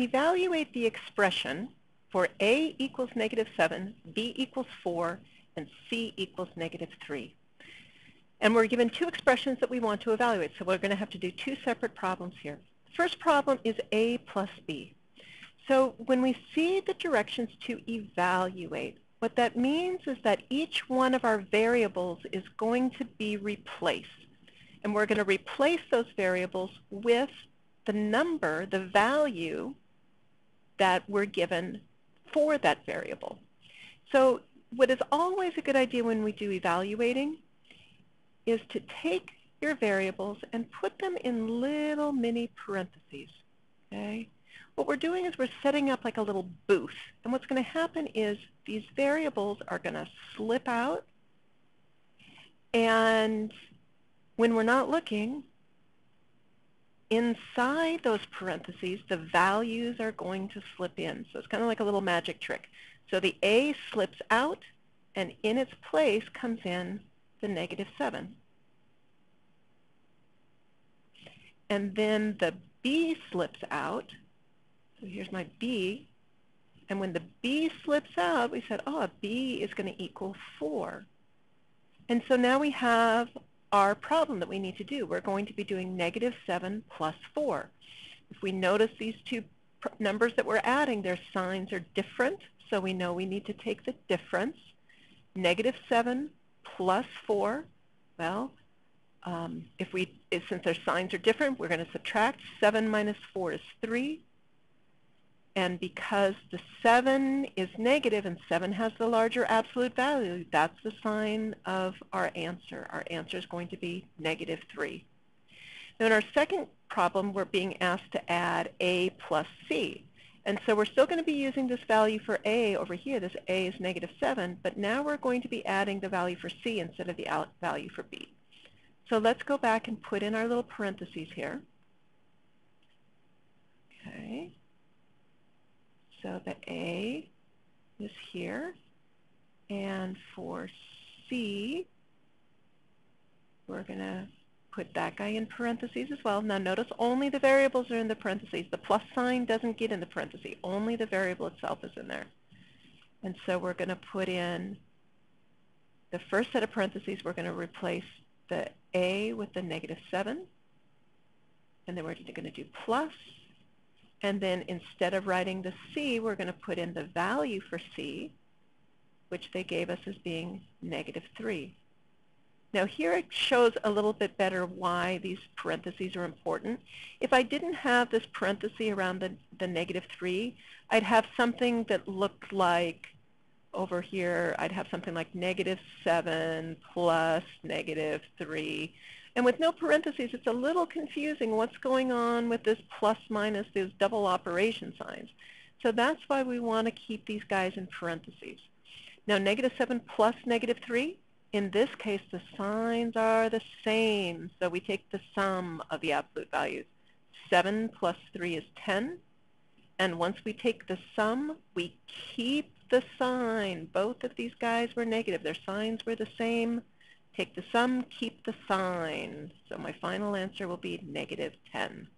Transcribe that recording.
evaluate the expression for a equals -7, b equals 4, and c equals -3. And we're given two expressions that we want to evaluate, so we're going to have to do two separate problems here. The first problem is a plus b. So when we see the directions to evaluate, what that means is that each one of our variables is going to be replaced. And we're going to replace those variables with the number, the value that we're given for that variable. So what is always a good idea when we do evaluating is to take your variables and put them in little mini parentheses. Okay? What we're doing is we're setting up like a little booth. And what's going to happen is these variables are going to slip out, and when we're not looking, inside those parentheses, the values are going to slip in. So it's kind of like a little magic trick. So the a slips out, and in its place comes in the -7. And then the b slips out. So here's my b. And when the b slips out, we said, oh, a b is going to equal 4. And so now we have our problem that we need to do. We're going to be doing -7 plus 4. If we notice these two numbers that we're adding, their signs are different, so we know we need to take the difference. -7 plus 4, well, since their signs are different, we're going to subtract. 7 minus 4 is 3. And because the 7 is negative and 7 has the larger absolute value, that's the sign of our answer. Our answer is going to be -3. Now in our second problem, we're being asked to add a plus c. And so we're still going to be using this value for a over here. This a is -7, but now we're going to be adding the value for c instead of the value for b. So let's go back and put in our little parentheses here. Okay. So the a is here, and for c, we're going to put that guy in parentheses as well. Now notice only the variables are in the parentheses. The plus sign doesn't get in the parentheses. Only the variable itself is in there. And so we're going to put in the first set of parentheses. We're going to replace the a with the -7, and then we're going to do plus. And then instead of writing the c, we're going to put in the value for c, which they gave us as being -3. Now here it shows a little bit better why these parentheses are important. If I didn't have this parenthesis around the -3, I'd have something that looked like, over here, I'd have something like -7 plus -3. And with no parentheses, it's a little confusing what's going on with this plus minus, these double operation signs. So that's why we want to keep these guys in parentheses. Now -7 plus -3, in this case, the signs are the same. So we take the sum of the absolute values. 7 plus 3 is 10. And once we take the sum, we keep the sign. Both of these guys were negative. Their signs were the same. Take the sum, keep the sign. So my final answer will be -10.